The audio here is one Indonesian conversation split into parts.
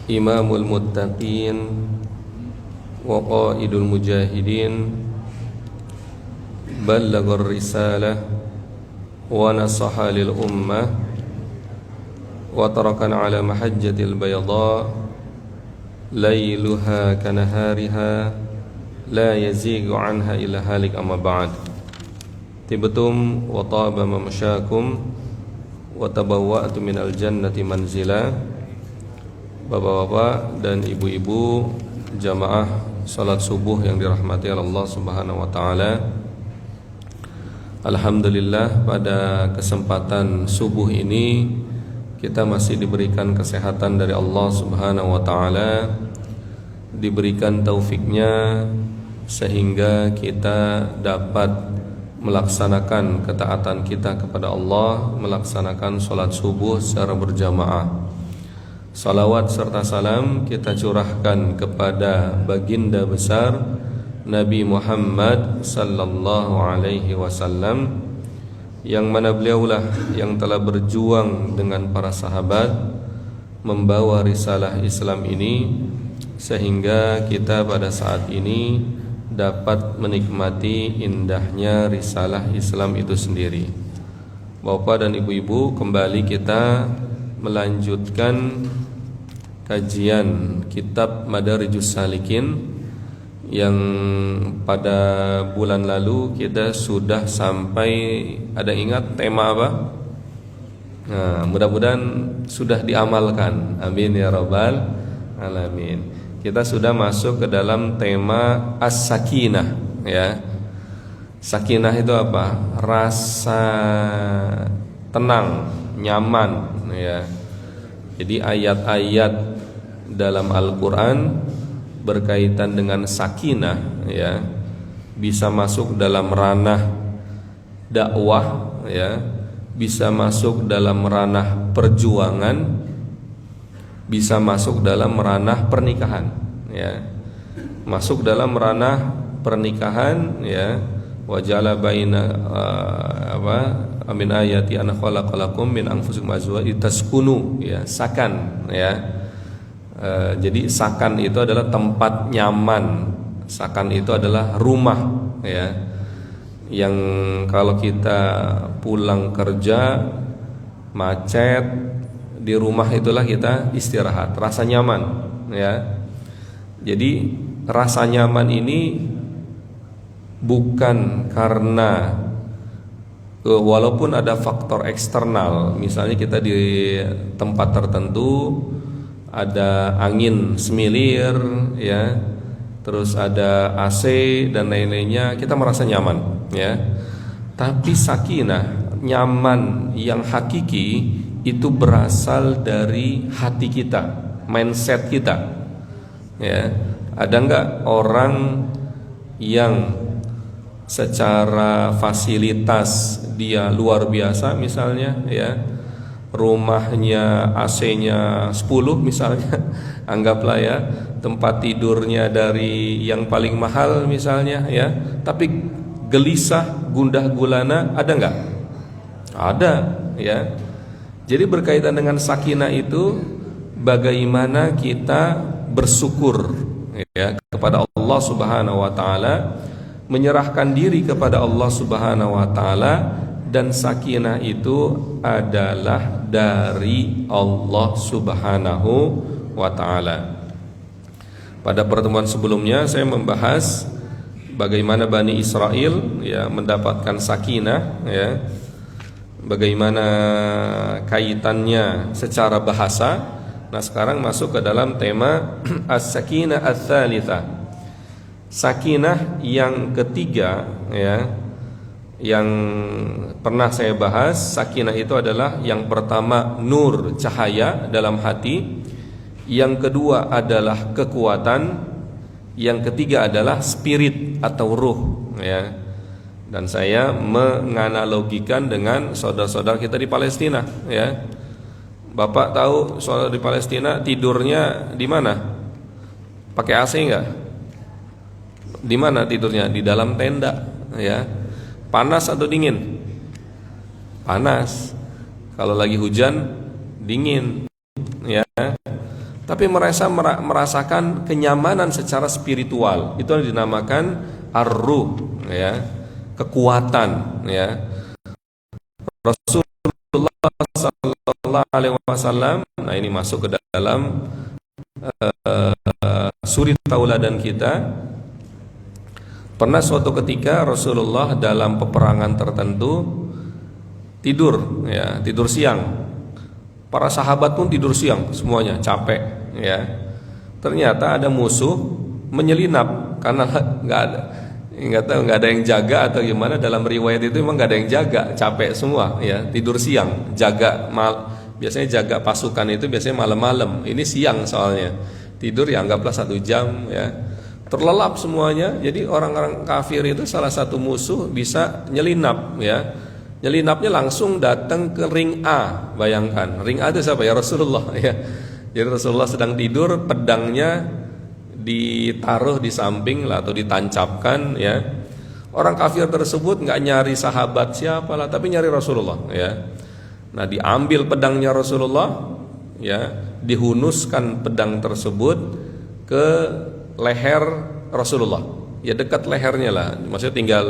Imamul Muttaqin wa qaidul mujahidin, ballaghar risalah wa nasaha lil ummah wa tarakana ala mahajjatil bayda lailuha kanahariha la yazigu anha illa halik. Amma ba'd. Tibtum wa taba mamsyakum wa tabawwa'tu minal jannati manzila. Bapak-bapak dan ibu-ibu jamaah salat subuh yang dirahmati Allah Subhanahu wa taala. Alhamdulillah, pada kesempatan subuh ini kita masih diberikan kesehatan dari Allah Subhanahu wa taala, diberikan taufiknya sehingga kita dapat melaksanakan ketaatan kita kepada Allah, melaksanakan salat subuh secara berjamaah. Salawat serta salam kita curahkan kepada baginda besar Nabi Muhammad sallallahu alaihi wasallam, yang mana beliaulah yang telah berjuang dengan para sahabat membawa risalah Islam ini sehingga kita pada saat ini dapat menikmati indahnya risalah Islam itu sendiri. Bapak dan ibu-ibu, kembali kita melanjutkan kajian kitab Madarijus Salikin yang pada bulan lalu kita sudah sampai, ada ingat tema apa? Nah, mudah-mudahan sudah diamalkan. Amin ya rabbal alamin. Kita sudah masuk ke dalam tema as-sakinah, ya. Sakinah itu apa? Rasa tenang, nyaman, ya. Jadi ayat-ayat dalam Al-Quran berkaitan dengan sakinah, ya, bisa masuk dalam ranah dakwah, ya, bisa masuk dalam ranah perjuangan, bisa masuk dalam ranah pernikahan, ya. Masuk dalam ranah pernikahan, ya. Wajala baina min ayati an khalaqalakum min anfusikum azwajan taskunu, ya, sakan, ya. Jadi sakan itu adalah tempat nyaman, sakan itu adalah rumah, ya, yang kalau kita pulang kerja macet, di rumah itulah kita istirahat, rasa nyaman, ya. Jadi rasa nyaman ini bukan karena walaupun ada faktor eksternal, misalnya kita di tempat tertentu ada angin semilir, ya, terus ada AC dan lain-lainnya, kita merasa nyaman, ya. Tapi sakinah, nyaman yang hakiki itu berasal dari hati kita, mindset kita, ya. Ada enggak orang yang secara fasilitas dia luar biasa, misalnya, ya, rumahnya AC-nya 10 misalnya, anggaplah, ya, tempat tidurnya dari yang paling mahal misalnya, ya, tapi gelisah, gundah gulana, ada enggak? Ada, ya. Jadi berkaitan dengan sakinah itu bagaimana kita bersyukur, ya, kepada Allah Subhanahu wa taala, menyerahkan diri kepada Allah Subhanahu wa taala. Dan sakinah itu adalah dari Allah Subhanahu wa ta'ala. Pada pertemuan sebelumnya saya membahas bagaimana Bani Israel, ya, mendapatkan sakinah, ya, bagaimana kaitannya secara bahasa. Nah, sekarang masuk ke dalam tema as-sakinah ats-tsalitsah. Sakinah yang ketiga, ya, yang pernah saya bahas. Sakinah itu adalah yang pertama nur, cahaya dalam hati, yang kedua adalah kekuatan, yang ketiga adalah spirit atau ruh, ya. Dan saya menganalogikan dengan saudara-saudara kita di Palestina, ya. Bapak tahu saudara di Palestina tidurnya di mana? Pakai AC enggak? Di mana tidurnya? Di dalam tenda, ya. Panas atau dingin? Panas. Kalau lagi hujan, dingin, ya, tapi merasakan kenyamanan secara spiritual. Itu yang dinamakan ar-ruh, ya, kekuatan, ya. Rasulullah sallallahu alaihi wasallam, nah ini masuk ke dalam suri tauladan kita. Pernah suatu ketika Rasulullah dalam peperangan tertentu tidur, ya, tidur siang. Para sahabat pun tidur siang, semuanya capek, ya. Ternyata ada musuh menyelinap karena nggak ada yang jaga atau gimana. Dalam riwayat itu memang nggak ada yang jaga, capek semua, ya, tidur siang, biasanya jaga pasukan itu biasanya malam-malam. Ini siang soalnya tidur, ya anggaplah 1 jam, ya, terlelap semuanya. Jadi orang-orang kafir itu salah satu musuh bisa nyelinap, ya. Nyelinapnya langsung datang ke ring A. Bayangkan, ring A itu siapa? Ya Rasulullah, ya. Jadi Rasulullah sedang tidur, pedangnya ditaruh di samping lah, atau ditancapkan, ya. Orang kafir tersebut nggak nyari sahabat siapa lah, tapi nyari Rasulullah, ya. Nah, diambil pedangnya Rasulullah, ya, dihunuskan pedang tersebut ke leher Rasulullah, ya, dekat lehernya lah, maksudnya tinggal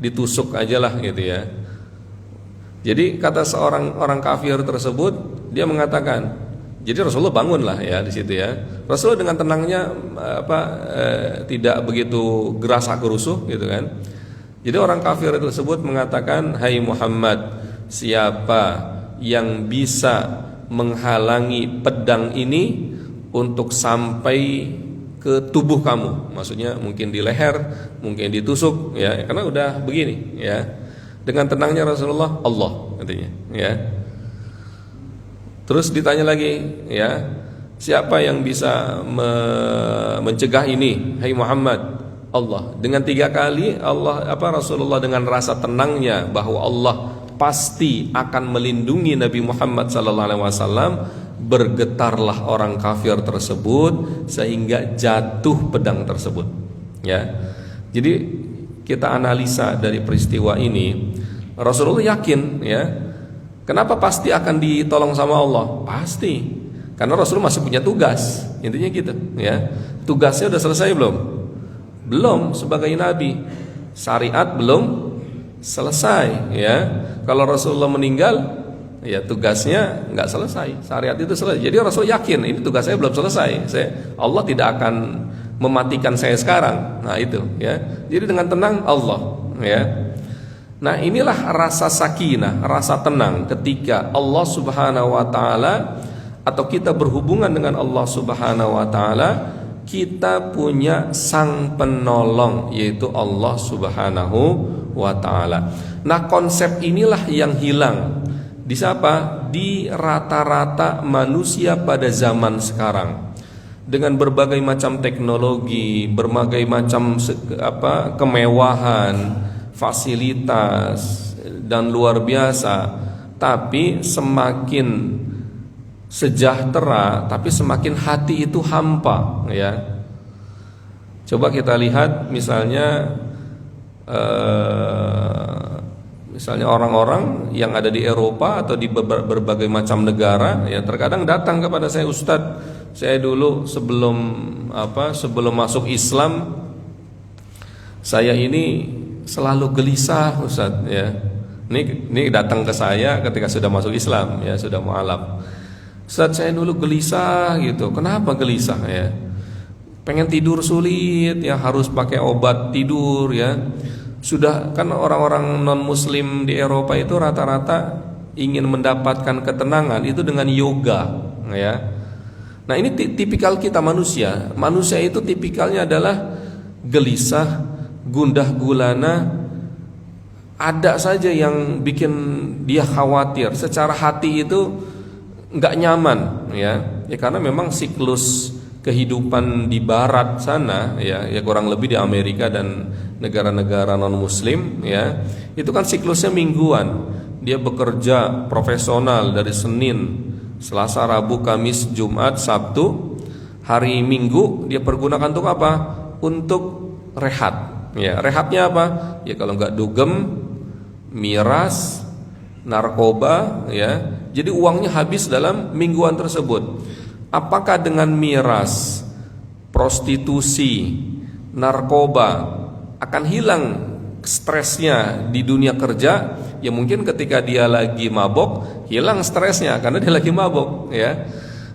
ditusuk aja lah gitu, ya. Jadi kata seorang orang kafir tersebut, dia mengatakan, jadi Rasulullah bangun lah, ya, di situ, ya. Rasulullah dengan tenangnya tidak begitu gerasa gerusuh gitu kan. Jadi orang kafir tersebut mengatakan, "Hai Muhammad, siapa yang bisa menghalangi pedang ini untuk sampai ke tubuh kamu?" Maksudnya mungkin di leher, mungkin ditusuk, ya, karena udah begini, ya. Dengan tenangnya Rasulullah, Allah katanya, ya. Terus ditanya lagi, ya, siapa yang bisa mencegah ini? Hai Muhammad, Allah. Dengan 3 kali Rasulullah dengan rasa tenangnya bahwa Allah pasti akan melindungi Nabi Muhammad sallallahu alaihi wasallam, bergetarlah orang kafir tersebut sehingga jatuh pedang tersebut, ya. Jadi kita analisa dari peristiwa ini, Rasulullah yakin, ya. Kenapa pasti akan ditolong sama Allah? Pasti, karena Rasulullah masih punya tugas. Intinya gitu, ya. Tugasnya udah selesai belum? Belum, sebagai nabi. Syariat belum selesai, ya. Kalau Rasulullah meninggal, ya tugasnya nggak selesai. Syariat itu selesai. Jadi Rasul yakin ini tugas saya belum selesai. Allah tidak akan mematikan saya sekarang. Nah itu, ya. Jadi dengan tenang Allah, ya. Nah inilah rasa sakinah, rasa tenang ketika Allah Subhanahu wa taala, atau kita berhubungan dengan Allah Subhanahu wa taala, kita punya sang penolong, yaitu Allah Subhanahu wa taala. Nah konsep inilah yang hilang di siapa? Di rata-rata manusia pada zaman sekarang. Dengan berbagai macam teknologi, berbagai macam kemewahan, fasilitas dan luar biasa, tapi semakin sejahtera, tapi semakin hati itu hampa, ya. Coba kita lihat misalnya orang-orang yang ada di Eropa atau di berbagai macam negara, ya, terkadang datang kepada saya, Ustadz, saya dulu sebelum masuk Islam, saya ini selalu gelisah, Ustadz, ya. Ini datang ke saya ketika sudah masuk Islam, ya, sudah mualaf. Ustadz, saya dulu gelisah gitu. Kenapa gelisah, ya? Pengen tidur sulit, ya, harus pakai obat tidur, ya. Sudah kan orang-orang non muslim di Eropa itu rata-rata ingin mendapatkan ketenangan itu dengan yoga, ya. Nah ini tipikal kita manusia. Manusia itu tipikalnya adalah gelisah, gundah gulana. Ada saja yang bikin dia khawatir. Secara hati itu nggak nyaman, ya. Ya karena memang siklus kehidupan di barat sana, ya kurang lebih di Amerika dan negara-negara non muslim, ya, itu kan siklusnya mingguan. Dia bekerja profesional dari Senin, Selasa, Rabu, Kamis, Jumat, Sabtu. Hari Minggu dia pergunakan untuk apa? Untuk rehat, ya. Rehatnya apa? Ya kalau nggak dugem, miras, narkoba, ya, Jadi uangnya habis dalam mingguan tersebut. Apakah dengan miras, prostitusi, narkoba akan hilang stresnya di dunia kerja? Ya mungkin ketika dia lagi mabok hilang stresnya karena dia lagi mabok, ya.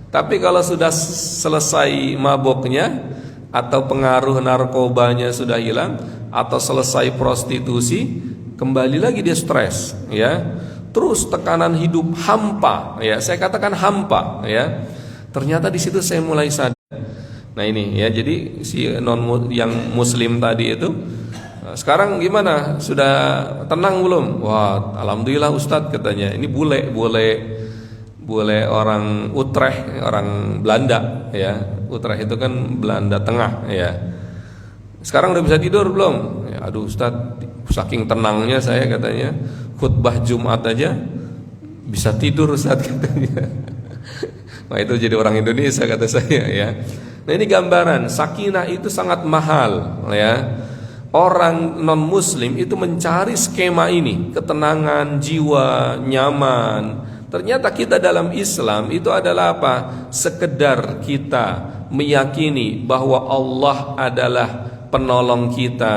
Tapi kalau sudah selesai maboknya atau pengaruh narkobanya sudah hilang atau selesai prostitusi, kembali lagi dia stres, ya. Terus tekanan hidup hampa, ya. Saya katakan hampa, ya. Ternyata di situ saya mulai sadar. Nah ini, ya, jadi si yang muslim tadi itu sekarang gimana? Sudah tenang belum? Wah, alhamdulillah Ustadz, katanya. Ini bule orang Utrecht, orang Belanda, ya. Utrecht itu kan Belanda Tengah, ya. Sekarang udah bisa tidur belum? Ya, aduh Ustadz, saking tenangnya saya, katanya, khutbah Jumat aja bisa tidur Ustadz, katanya. Nah itu jadi orang Indonesia, kata saya, ya. Nah ini gambaran sakinah itu sangat mahal, ya. Orang non muslim itu mencari skema ini, ketenangan jiwa, nyaman. Ternyata kita dalam Islam itu adalah apa? Sekedar kita meyakini bahwa Allah adalah penolong kita.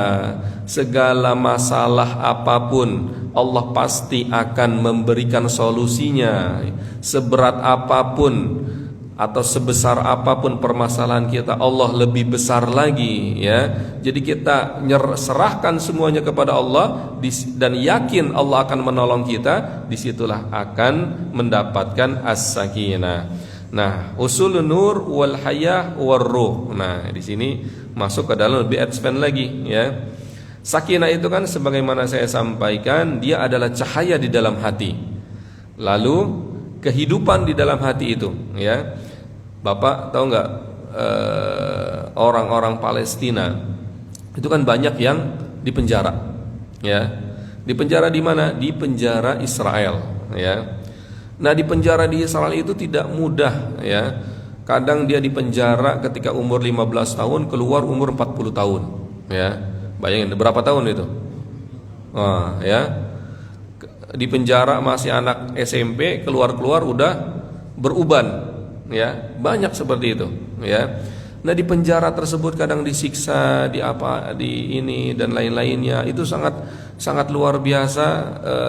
Segala masalah apapun Allah pasti akan memberikan solusinya. Seberat apapun atau sebesar apapun permasalahan kita, Allah lebih besar lagi, ya. Jadi kita serahkan semuanya kepada Allah dan yakin Allah akan menolong kita. Disitulah akan mendapatkan as-sakinah. Nah, usul nur wal hayah war ruh. Nah, di sini masuk ke dalam lebih advance lagi, ya. Sakinah itu kan sebagaimana saya sampaikan, dia adalah cahaya di dalam hati. Lalu kehidupan di dalam hati itu, ya. Bapak tahu nggak, orang-orang Palestina itu kan banyak yang dipenjara, ya. Dipenjara di mana? Di penjara Israel, ya. Nah, di penjara di Israel itu tidak mudah, ya. Kadang dia dipenjara ketika umur 15 tahun, keluar umur 40 tahun, ya. Bayangin berapa tahun itu? Ya. Di penjara masih anak SMP, keluar-keluar udah beruban, ya. Banyak seperti itu, ya. Nah, di penjara tersebut kadang disiksa, di ini dan lain-lainnya. Itu sangat luar biasa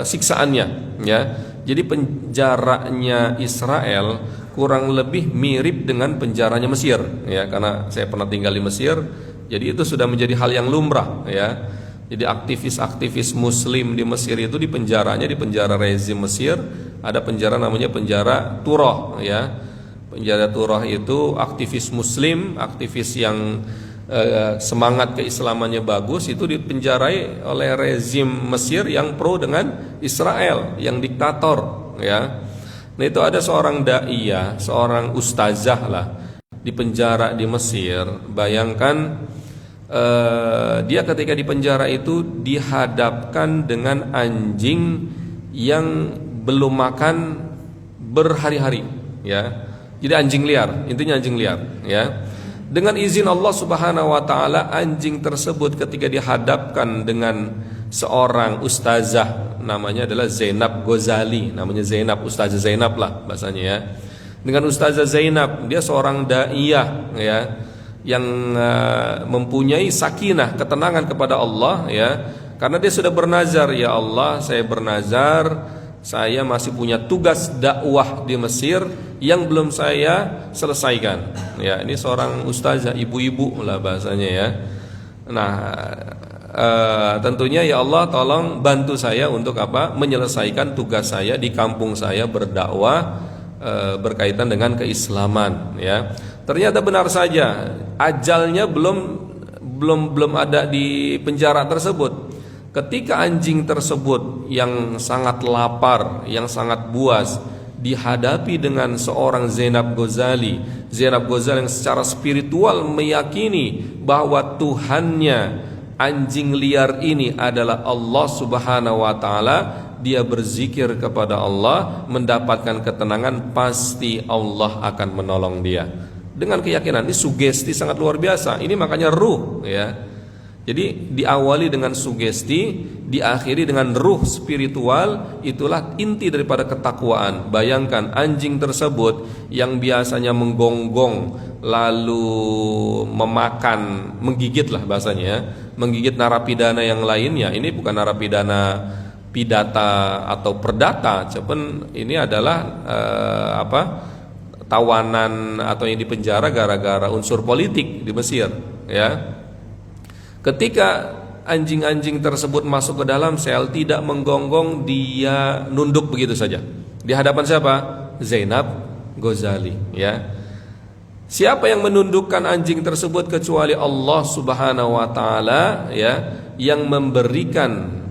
siksaannya, ya. Jadi penjaranya Israel kurang lebih mirip dengan penjaranya Mesir, ya, karena saya pernah tinggal di Mesir. Jadi itu sudah menjadi hal yang lumrah, ya. Jadi aktivis-aktivis muslim di Mesir itu di penjara rezim Mesir, ada penjara namanya penjara Turah, ya. Penjara Turah itu aktivis muslim, aktivis yang semangat keislamannya bagus, itu dipenjarai oleh rezim Mesir yang pro dengan Israel, yang diktator, ya. Nah, itu ada seorang daiyah, seorang ustazah lah, dipenjara di Mesir. Bayangkan dia ketika di penjara itu dihadapkan dengan anjing yang belum makan berhari-hari, ya. Jadi anjing liar, intinya anjing liar, ya. Dengan izin Allah Subhanahu wa taala, anjing tersebut ketika dihadapkan dengan seorang ustazah, namanya adalah Zainab Ghazali, namanya Zainab, Ustazah Zainab lah bahasanya, ya. Dengan Ustazah Zainab, dia seorang daiyah, ya, yang mempunyai sakinah, ketenangan kepada Allah, ya. Karena dia sudah bernazar, ya Allah, saya bernazar, saya masih punya tugas dakwah di Mesir yang belum saya selesaikan. Ya, ini seorang ustazah, ibu-ibu lah bahasanya, ya. Nah, tentunya ya Allah tolong bantu saya untuk apa? Menyelesaikan tugas saya di kampung saya berdakwah berkaitan dengan keislaman, ya. Ternyata benar saja ajalnya belum ada di penjara tersebut. Ketika anjing tersebut yang sangat lapar, yang sangat buas, dihadapi dengan seorang Zainab Ghazali yang secara spiritual meyakini bahwa Tuhannya anjing liar ini adalah Allah Subhanahu wa taala, dia berzikir kepada Allah, mendapatkan ketenangan, pasti Allah akan menolong dia. Dengan keyakinan ini, sugesti sangat luar biasa. Ini makanya ruh, ya. Jadi diawali dengan sugesti, diakhiri dengan ruh spiritual, itulah inti daripada ketakwaan. Bayangkan anjing tersebut yang biasanya menggonggong lalu memakan, menggigit lah bahasanya ya, menggigit narapidana yang lainnya. Ini bukan narapidana pidata atau perdata, cuman ini adalah tawanan atau yang dipenjara gara-gara unsur politik di Mesir ya. Ketika anjing-anjing tersebut masuk ke dalam sel, tidak menggonggong, dia nunduk begitu saja. Di hadapan siapa? Zainab Ghazali ya. Siapa yang menundukkan anjing tersebut kecuali Allah Subhanahu wa taala ya, yang memberikan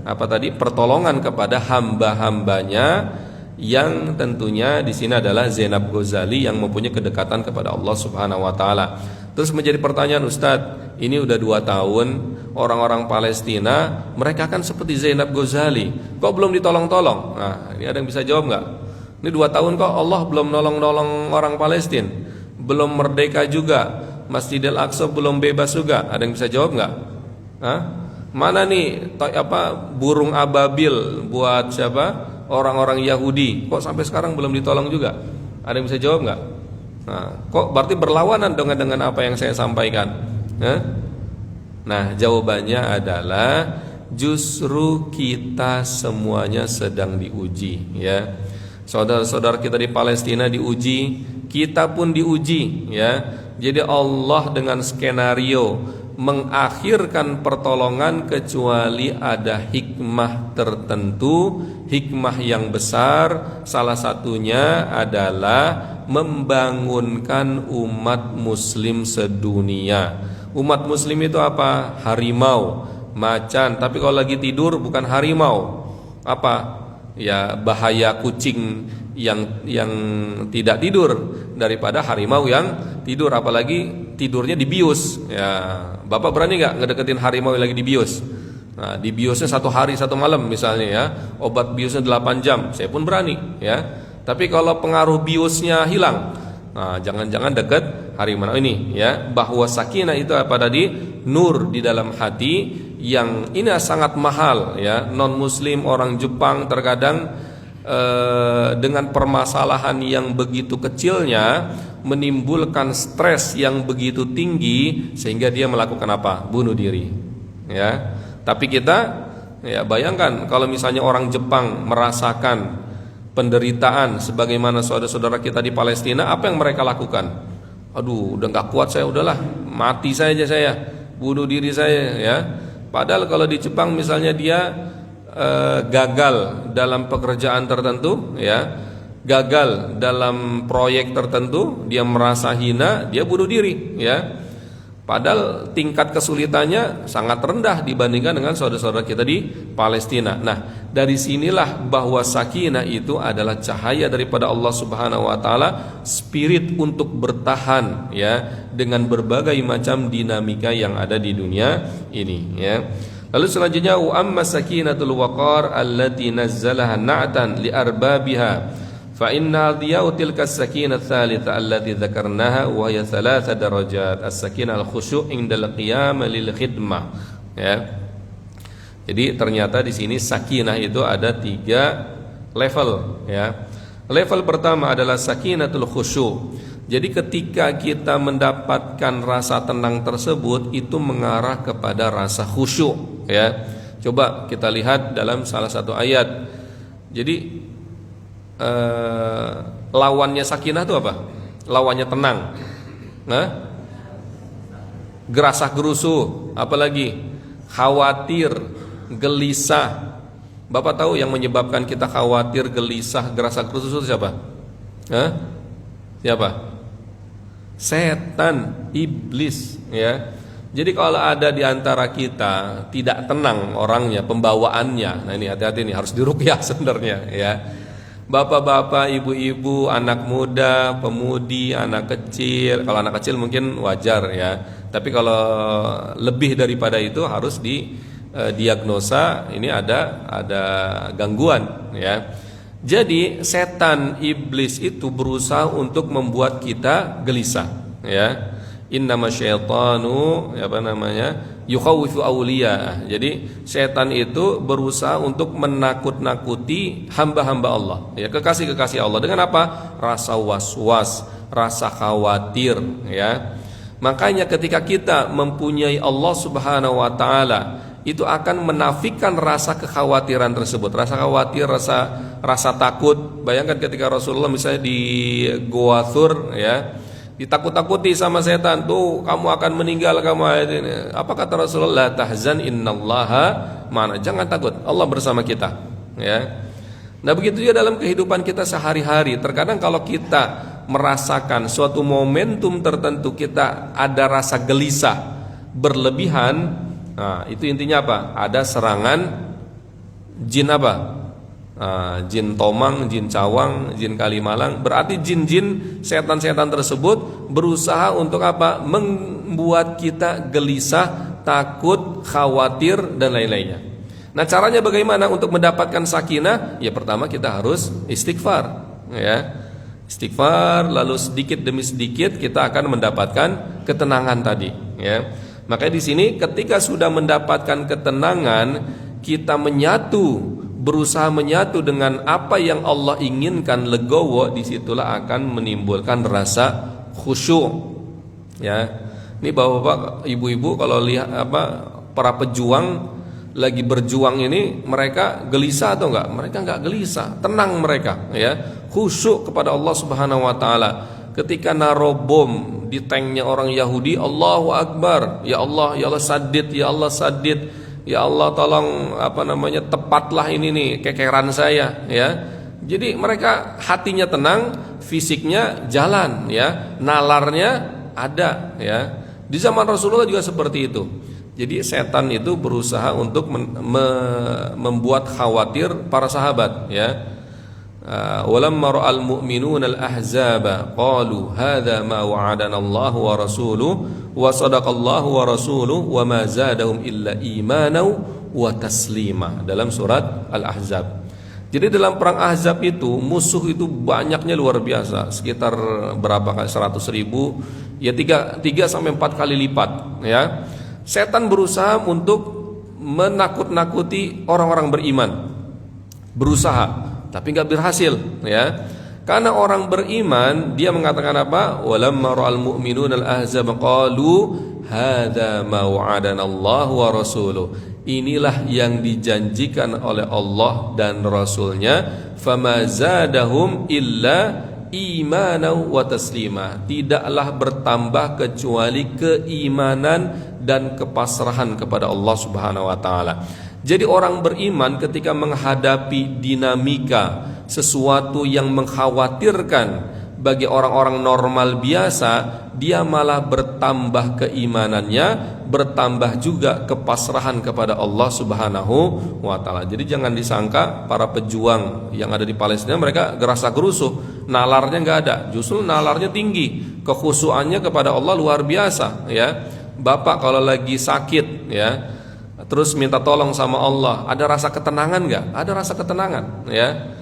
pertolongan kepada hamba-hambanya, yang tentunya di sini adalah Zainab Ghazali yang mempunyai kedekatan kepada Allah Subhanahu wa taala. Terus menjadi pertanyaan, Ustadz, ini udah 2 tahun orang-orang Palestina, mereka kan seperti Zainab Ghazali, kok belum ditolong-tolong? Nah, ini ada yang bisa jawab nggak? Ini 2 tahun kok Allah belum nolong-nolong orang Palestina, belum merdeka juga, Masjidil Aqsa belum bebas juga. Ada yang bisa jawab nggak? Mana nih burung ababil buat siapa? Orang-orang Yahudi, kok sampai sekarang belum ditolong juga? Ada yang bisa jawab nggak? Nah, kok berarti berlawanan dengan apa yang saya sampaikan? Nah, jawabannya adalah justru kita semuanya sedang diuji ya. Saudara-saudara kita di Palestina diuji, kita pun diuji ya. Jadi Allah dengan skenario mengakhirkan pertolongan kecuali ada hikmah tertentu, hikmah yang besar. Salah satunya adalah membangunkan umat muslim sedunia. Umat muslim itu apa? Harimau, macan. Tapi kalau lagi tidur bukan harimau. Apa? Ya bahaya kucing yang tidak tidur daripada harimau yang tidur, apalagi tidurnya dibius. Ya, Bapak berani nggak ngedeketin harimau yang lagi dibius? Nah, dibiusnya 1 hari 1 malam misalnya ya. Obat biusnya 8 jam, saya pun berani ya. Tapi kalau pengaruh biusnya hilang, nah jangan-jangan dekat harimau ini ya. Bahwa sakinah itu apa tadi? Nur di dalam hati, yang ini sangat mahal ya. Non muslim orang Jepang terkadang dengan permasalahan yang begitu kecilnya menimbulkan stres yang begitu tinggi sehingga dia melakukan apa? Bunuh diri ya. Tapi kita ya bayangkan kalau misalnya orang Jepang merasakan penderitaan sebagaimana saudara-saudara kita di Palestina, apa yang mereka lakukan? Aduh, udah gak kuat saya, udahlah mati saja saya, bunuh diri saya ya. Padahal kalau di Jepang misalnya dia gagal dalam pekerjaan tertentu ya, gagal dalam proyek tertentu, dia merasa hina, dia bunuh diri ya. Padahal tingkat kesulitannya sangat rendah dibandingkan dengan saudara-saudara kita di Palestina. Nah, dari sinilah bahwa sakinah itu adalah cahaya daripada Allah Subhanahu wa taala, spirit untuk bertahan ya dengan berbagai macam dinamika yang ada di dunia ini ya. Lalu selanjutnya, wa amma sakinatul waqar allati nazzalaha na'tan li arbabiha fa inna diya'u tilka as-sakinah ats-tsalitsah allati dzakarnaha wa hiya 3 darajat. As-sakinah al-khusyu' indal qiyam lil khidmah ya. Jadi ternyata di sini sakinah itu ada 3 level ya. Level pertama adalah sakinatul khusyu'. Jadi ketika kita mendapatkan rasa tenang tersebut, itu mengarah kepada rasa khusyuk ya. Coba kita lihat dalam salah satu ayat. Jadi lawannya sakinah itu apa? Lawannya tenang. Nah, gerasah gerusu, apalagi khawatir, gelisah. Bapak tahu yang menyebabkan kita khawatir, gelisah, gerasah gerusu itu siapa? Siapa? Setan, iblis ya. Jadi kalau ada di antara kita tidak tenang orangnya, pembawaannya, nah ini hati-hati nih, harus diruqyah sebenarnya ya. Bapak-bapak, ibu-ibu, anak muda, pemudi, anak kecil. Kalau anak kecil mungkin wajar ya. Tapi kalau lebih daripada itu harus didiagnosa, ini ada gangguan ya. Jadi setan, iblis itu berusaha untuk membuat kita gelisah ya. Innama syaitanu Yukhawifu awliya. Jadi setan itu berusaha untuk menakut-nakuti hamba-hamba Allah, ya, kekasih-kekasih Allah dengan apa? Rasa was-was, rasa khawatir, ya. Makanya ketika kita mempunyai Allah Subhanahu wa taala, itu akan menafikan rasa kekhawatiran tersebut, rasa khawatir, rasa takut. Bayangkan ketika Rasulullah misalnya di Gua Thur, ya, ditakut-takuti sama setan, tuh kamu akan meninggal, kamu ini. Apa kata Rasulullah? La tahzan innallaha ma'ana. Jangan takut, Allah bersama kita, ya. Nah, begitu juga dalam kehidupan kita sehari-hari. Terkadang kalau kita merasakan suatu momentum tertentu, kita ada rasa gelisah berlebihan. Nah, itu intinya apa? Ada serangan jin apa? Jin tomang, jin cawang, jin kalimalang. Berarti jin-jin, setan-setan tersebut berusaha untuk apa? Membuat kita gelisah, takut, khawatir, dan lain-lainnya. Nah, caranya bagaimana untuk mendapatkan sakinah? Ya, pertama kita harus istighfar, ya. Istighfar, lalu sedikit demi sedikit kita akan mendapatkan ketenangan tadi, ya. Makanya di sini ketika sudah mendapatkan ketenangan, kita berusaha menyatu dengan apa yang Allah inginkan, legowo, disitulah akan menimbulkan rasa khusyuk, ya. Ini bapak-bapak, ibu-ibu kalau lihat para pejuang lagi berjuang ini, mereka gelisah atau enggak? Mereka enggak gelisah, tenang mereka, ya, khusyuk kepada Allah Subhanahu wa taala. Ketika naruh bom di tanknya orang Yahudi, Allahu Akbar, ya Allah sadid, ya Allah sadid, ya Allah tolong tepatlah ini nih kekeran saya, ya. Jadi mereka hatinya tenang, fisiknya jalan, ya, nalarnya ada, ya. Di zaman Rasulullah juga seperti itu. Jadi setan itu berusaha untuk membuat khawatir para sahabat, ya. Walamma ra'al mu'minuna al-ahzaba qalu hadza ma wa'adana Allah wa rasuluhu wa sadaqallahu wa rasuluhu wa ma zadahum illa imanan wa taslima, dalam surat Al-Ahzab. Jadi dalam perang Ahzab itu musuh itu banyaknya luar biasa, sekitar berapa kali 100.000, ya 3 sampai 4 kali lipat, ya. Setan berusaha untuk menakut-nakuti orang-orang beriman, berusaha, tapi nggak berhasil, ya. Karena orang beriman, dia mengatakan apa? Walamma ra'al mu'minuna al-ahzab qalu hadza ma wa'adana Allah wa rasuluh. Inilah yang dijanjikan oleh Allah dan Rasulnya. Fama zadahum illa imanan wa taslima. Tidaklah bertambah kecuali keimanan dan kepasrahan kepada Allah Subhanahu wa taala. Jadi orang beriman ketika menghadapi dinamika sesuatu yang mengkhawatirkan bagi orang-orang normal biasa, dia malah bertambah keimanannya, bertambah juga kepasrahan kepada Allah Subhanahu wa taala. Jadi jangan disangka para pejuang yang ada di Palestina mereka gerasa gerusuh, nalarnya enggak ada. Justru nalarnya tinggi, kekhusyuannya kepada Allah luar biasa, ya. Bapak kalau lagi sakit, ya, terus minta tolong sama Allah, ada rasa ketenangan enggak? Ada rasa ketenangan, ya.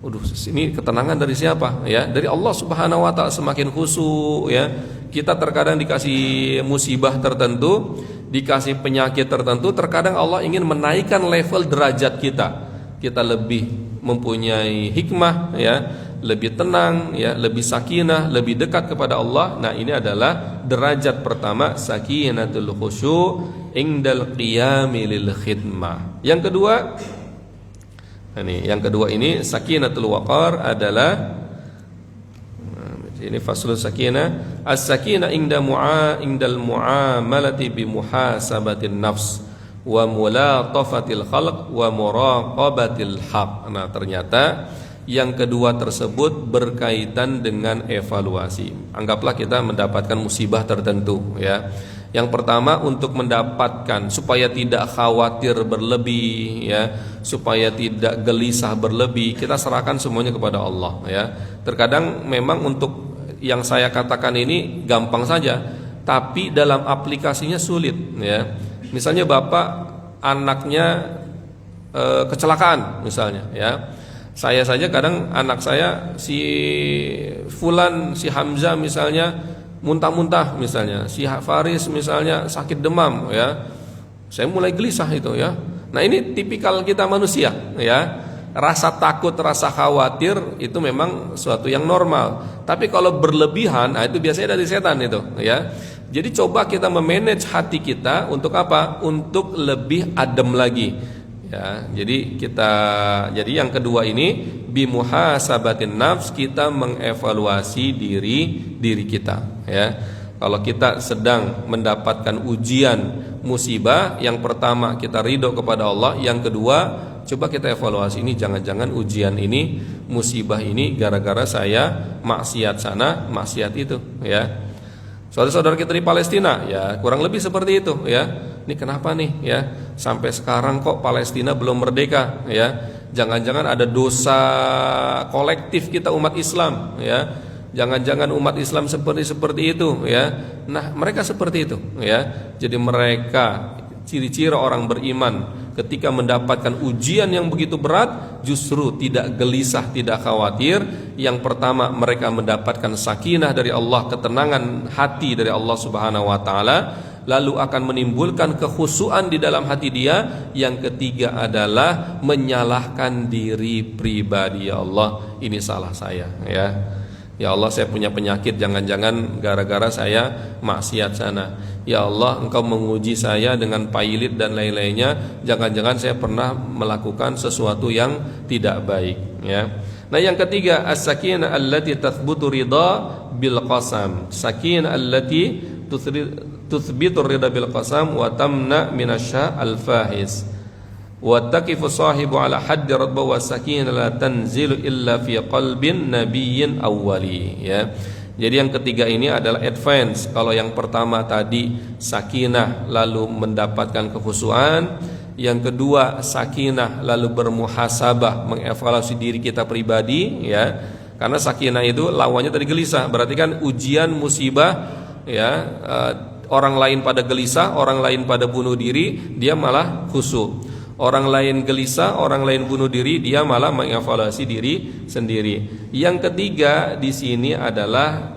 Ini ketenangan dari siapa? Ya, dari Allah Subhanahu wa taala. Semakin khusyuk, ya. Kita terkadang dikasih musibah tertentu, dikasih penyakit tertentu, terkadang Allah ingin menaikkan level derajat kita. Kita lebih mempunyai hikmah, ya, lebih tenang, ya, lebih sakinah, lebih dekat kepada Allah. Nah, ini adalah derajat pertama, sakinatul khusyuk indal qiyami lil khidmah. Yang kedua ini sakinatul waqar adalah ini faslul sakinah. As-sakinah indal muamalati bi muhasabatin nafs wa mulatafatil khalq wa muraqabatil haq. Nah, ternyata yang kedua tersebut berkaitan dengan evaluasi. Anggaplah kita mendapatkan musibah tertentu, ya. Yang pertama, untuk mendapatkan supaya tidak khawatir berlebih, ya, supaya tidak gelisah berlebih, kita serahkan semuanya kepada Allah, ya. Terkadang memang untuk yang saya katakan ini gampang saja, tapi dalam aplikasinya sulit, ya. Misalnya bapak anaknya kecelakaan misalnya, ya. Saya saja kadang anak saya si Fulan, si Hamzah misalnya muntah-muntah misalnya, si Faris misalnya sakit demam, ya. Saya mulai gelisah itu ya. Nah ini tipikal kita manusia ya. Rasa takut, rasa khawatir itu memang suatu yang normal. Tapi kalau berlebihan, nah itu biasanya dari setan itu ya. Jadi coba kita memanage hati kita untuk apa? Untuk lebih adem lagi. Ya, jadi yang kedua ini bimuhasabatin nafs, kita mengevaluasi diri kita ya. Kalau kita sedang mendapatkan ujian musibah, yang pertama kita ridho kepada Allah, yang kedua coba kita evaluasi, ini jangan-jangan ujian ini, musibah ini gara-gara saya maksiat sana, maksiat itu ya. Saudara-saudara kita di Palestina ya kurang lebih seperti itu ya. Ini kenapa nih ya sampai sekarang kok Palestina belum merdeka ya? Jangan-jangan ada dosa kolektif kita umat Islam ya. Jangan-jangan umat Islam seperti itu ya. Nah, mereka seperti itu ya. Jadi mereka ciri-ciri orang beriman ketika mendapatkan ujian yang begitu berat justru tidak gelisah, tidak khawatir. Yang pertama, mereka mendapatkan sakinah dari Allah, ketenangan hati dari Allah Subhanahu wa taala, lalu akan menimbulkan kekhusyuan di dalam hati dia. Yang ketiga adalah menyalahkan diri pribadi, ya Allah, ini salah saya ya. Ya Allah, saya punya penyakit, jangan-jangan gara-gara saya maksiat sana. Ya Allah, Engkau menguji saya dengan pailit dan lain-lainnya, jangan-jangan saya pernah melakukan sesuatu yang tidak baik ya. Nah yang ketiga, as-sakinah allati tathbutu ridha bil qasam. Sakinah allati tuthbitu ridha bil qasam wa tamna minasya al-fahis. Wa taqifu sahibu ala haddi radba wa sakinah la tanzilu illa fi qalbin nabiyyin awwali ya. Jadi yang ketiga ini adalah advance. Kalau yang pertama tadi sakinah lalu mendapatkan kekhusyuan, yang kedua sakinah lalu bermuhasabah, mengevaluasi diri kita pribadi ya. Karena sakinah itu lawannya tadi gelisah, berarti kan ujian musibah ya, orang lain pada gelisah, orang lain pada bunuh diri, dia malah khusyuk. Orang lain gelisah, orang lain bunuh diri, dia malah mengevaluasi diri sendiri. Yang ketiga di sini adalah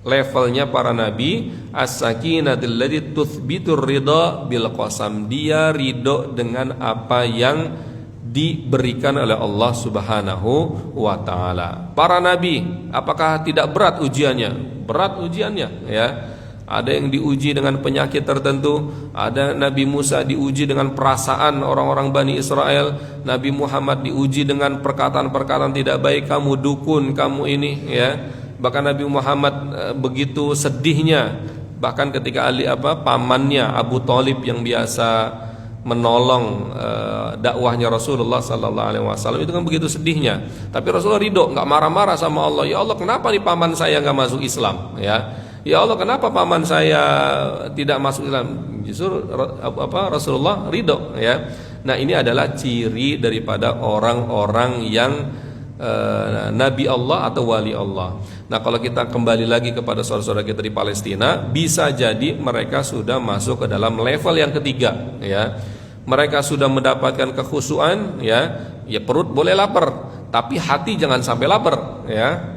levelnya para nabi, as-sakinatul lati tuthbitur ridha bil qasam. Dia ridho dengan apa yang diberikan oleh Allah Subhanahu wa taala. Para nabi, apakah tidak berat ujiannya? Berat ujiannya ya. Ada yang diuji dengan penyakit tertentu. Ada Nabi Musa diuji dengan perasaan orang-orang Bani Israel. Nabi Muhammad diuji dengan perkataan-perkataan tidak baik, kamu dukun, kamu ini ya. Bahkan Nabi Muhammad begitu sedihnya, bahkan ketika pamannya Abu Thalib yang biasa menolong dakwahnya Rasulullah sallallahu alaihi wasallam itu kan begitu sedihnya. Tapi Rasulullah ridho, enggak marah-marah sama Allah. Ya Allah, kenapa nih paman saya enggak masuk Islam ya? Ya Allah, kenapa paman saya tidak masuk Islam? Justru Rasulullah ridho ya. Nah, ini adalah ciri daripada orang-orang yang Nabi Allah atau wali Allah. Nah, kalau kita kembali lagi kepada saudara-saudara kita di Palestina, bisa jadi mereka sudah masuk ke dalam level yang ketiga ya. Mereka sudah mendapatkan kekhusyuan ya. Ya perut boleh lapar, tapi hati jangan sampai lapar ya.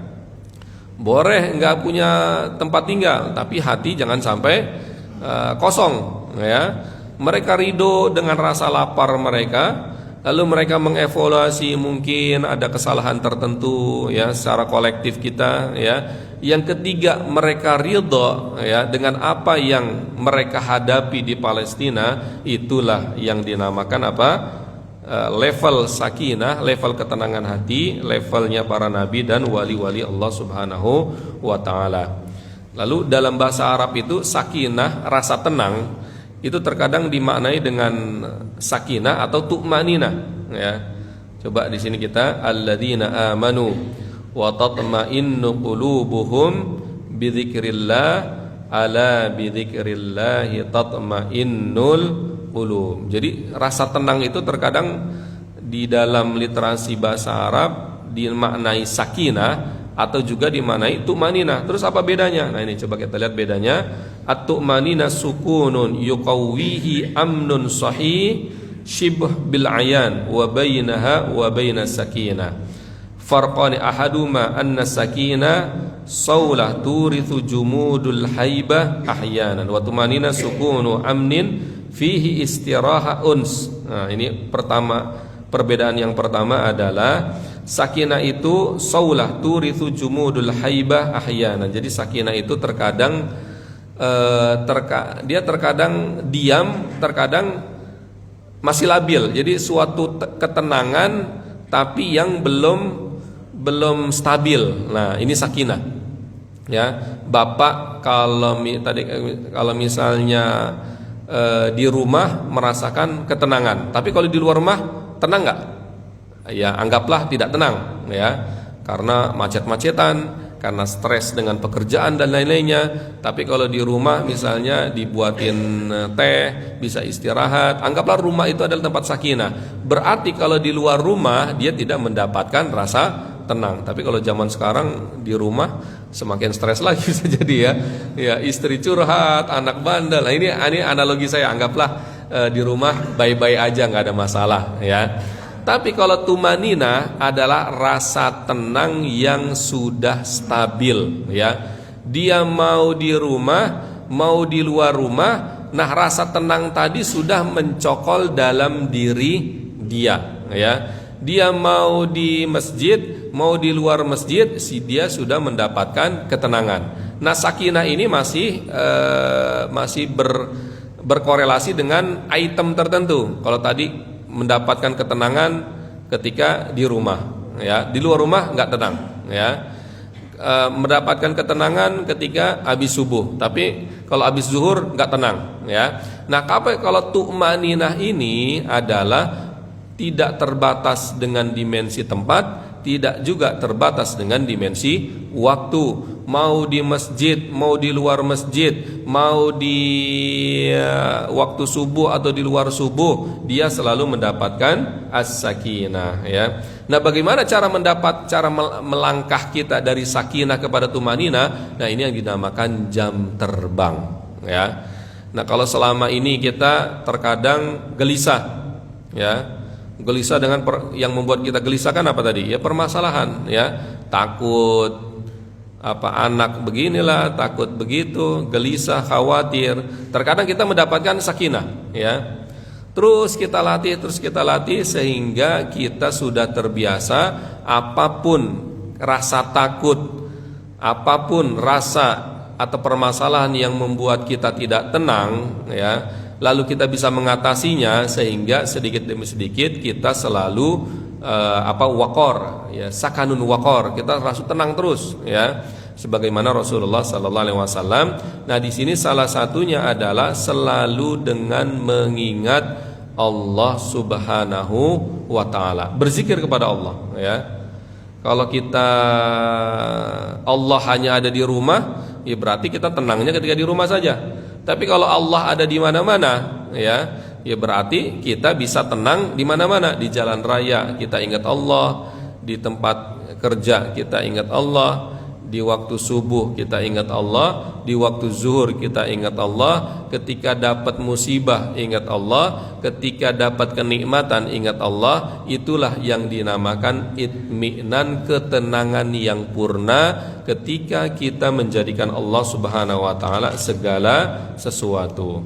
Boleh enggak punya tempat tinggal, tapi hati jangan sampai kosong ya. Mereka ridho dengan rasa lapar mereka, lalu mereka mengevaluasi mungkin ada kesalahan tertentu ya secara kolektif kita ya. Yang ketiga, mereka ridho ya dengan apa yang mereka hadapi di Palestina. Itulah yang dinamakan apa? Level sakinah, level ketenangan hati, levelnya para nabi dan wali-wali Allah Subhanahu wa taala. Lalu dalam bahasa Arab itu sakinah, rasa tenang, itu terkadang dimaknai dengan sakinah atau tu'maninah ya. Coba di sini kita alladzina amanu wa tatma'innu qulubuhum bidzikrillah ala bidzikrillahi tatma'innul qulub. Jadi rasa tenang itu terkadang di dalam literasi bahasa Arab dimaknai sakinah atau juga dimaknai tu'maninah. Terus apa bedanya? Nah, ini coba kita lihat bedanya. At-tu'maninah sukunun yuqawwihi amnun sahih shibh bil ayan wa bainaha wa bainas sakinah. Farqani ahaduma anna sakinah saulah turithu jumudul haibah ahyanan wa tumanina sukunu amnin fihi istiraha uns. Nah, ini perbedaan yang pertama adalah sakinah itu saulah turithu jumudul haibah ahyanan. Jadi sakinah itu terkadang dia terkadang diam, terkadang masih labil. Jadi suatu ketenangan tapi yang belum stabil. Nah, ini sakinah. Ya, Bapak kalau misalnya di rumah merasakan ketenangan, tapi kalau di luar rumah tenang nggak? Ya, anggaplah tidak tenang, ya, karena macet-macetan, karena stres dengan pekerjaan dan lain-lainnya. Tapi kalau di rumah misalnya dibuatin teh, bisa istirahat, anggaplah rumah itu adalah tempat sakinah. Berarti kalau di luar rumah dia tidak mendapatkan rasa tenang. Tapi kalau zaman sekarang di rumah semakin stres lagi bisa jadi, ya. Ya, istri curhat, anak bandel. Nah, ini analogi saya, anggaplah di rumah baik-baik aja, nggak ada masalah, ya. Tapi kalau tumanina adalah rasa tenang yang sudah stabil, ya. Dia mau di rumah, mau di luar rumah, nah rasa tenang tadi sudah mencokol dalam diri dia, ya. Dia mau di masjid, mau di luar masjid, dia sudah mendapatkan ketenangan. Nah, sakinah ini masih berkorelasi dengan item tertentu. Kalau tadi mendapatkan ketenangan ketika di rumah, ya, di luar rumah nggak tenang, ya. Mendapatkan ketenangan ketika habis subuh, tapi kalau habis zuhur nggak tenang, ya. Nah, kalau tu'maninah ini adalah tidak terbatas dengan dimensi tempat, tidak juga terbatas dengan dimensi waktu. Mau di masjid, mau di luar masjid, mau di waktu subuh atau di luar subuh, dia selalu mendapatkan as-sakinah, ya. Nah, bagaimana cara melangkah kita dari sakinah kepada tumanina? Nah, ini yang dinamakan jam terbang, ya. Nah, kalau selama ini kita terkadang gelisah, ya. Gelisah dengan yang membuat kita gelisah kan apa tadi? Ya, permasalahan, ya. Takut anak beginilah, takut begitu, gelisah, khawatir. Terkadang kita mendapatkan sakinah, ya. Terus kita latih sehingga kita sudah terbiasa apapun rasa takut, apapun rasa atau permasalahan yang membuat kita tidak tenang, ya. Lalu kita bisa mengatasinya sehingga sedikit demi sedikit kita selalu wakor, ya, sakanun wakor, kita rasa tenang terus, ya, sebagaimana Rasulullah sallallahu alaihi wasallam. Nah, di sini salah satunya adalah selalu dengan mengingat Allah Subhanahu wa taala, berzikir kepada Allah, ya. Kalau Allah hanya ada di rumah, ya berarti kita tenangnya ketika di rumah saja. Tapi kalau Allah ada di mana-mana, ya berarti kita bisa tenang di mana-mana. Di jalan raya kita ingat Allah, di tempat kerja kita ingat Allah, di waktu subuh kita ingat Allah, di waktu zuhur kita ingat Allah, ketika dapat musibah ingat Allah, ketika dapat kenikmatan ingat Allah. Itulah yang dinamakan itminan, ketenangan yang purna ketika kita menjadikan Allah Subhanahu wa taala segala sesuatu.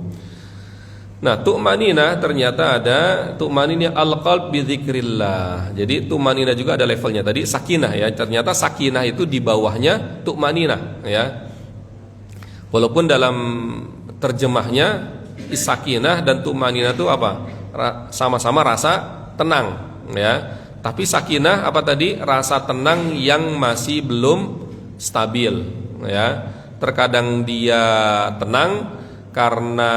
Nah, tu'manina ternyata ada tu'manina al-qalb bi dzikrillah. Jadi tu'manina juga ada levelnya. Tadi sakinah, ya. Ternyata sakinah itu di bawahnya tu'manina, ya. Walaupun dalam terjemahnya sakinah dan tu'manina itu apa? Sama-sama rasa tenang, ya. Tapi sakinah apa tadi? Rasa tenang yang masih belum stabil, ya. Terkadang dia tenang karena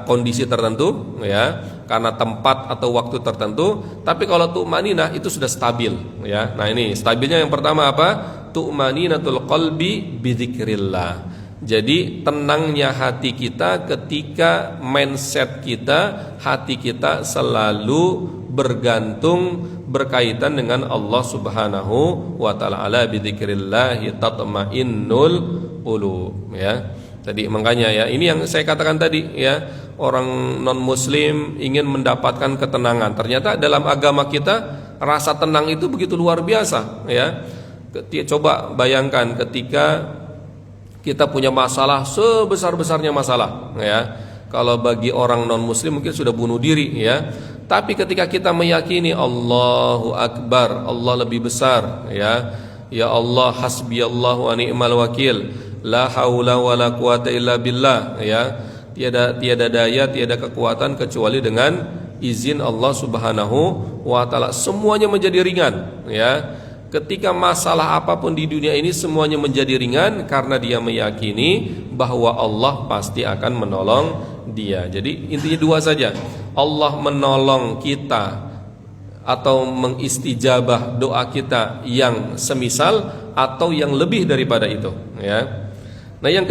kondisi tertentu, ya, karena tempat atau waktu tertentu. Tapi kalau tu'maninah itu sudah stabil, ya. Nah, ini stabilnya yang pertama apa? Tu'maninatul qalbi bidzikrillah. Jadi tenangnya hati kita ketika mindset kita, hati kita selalu berkaitan dengan Allah Subhanahu wa taala. Ala bidzikrillah tatma'innul qulub, ya. Tadi makanya, ya, ini yang saya katakan tadi, ya, orang non muslim ingin mendapatkan ketenangan. Ternyata dalam agama kita rasa tenang itu begitu luar biasa, ya. Coba bayangkan ketika kita punya masalah sebesar-besarnya masalah, ya. Kalau bagi orang non muslim mungkin sudah bunuh diri, ya. Tapi ketika kita meyakini Allahu Akbar, Allah lebih besar, ya. Ya Allah, hasbiyallahu wa ni'mal wakil, la haula wala quwata illa billah, ya. Tiada daya, tiada kekuatan kecuali dengan izin Allah Subhanahu wa taala. Semuanya menjadi ringan, ya. Ketika masalah apapun di dunia ini semuanya menjadi ringan karena dia meyakini bahwa Allah pasti akan menolong dia. Jadi intinya dua saja. Allah menolong kita atau mengistijabah doa kita yang semisal atau yang lebih daripada itu, ya. Nah, yang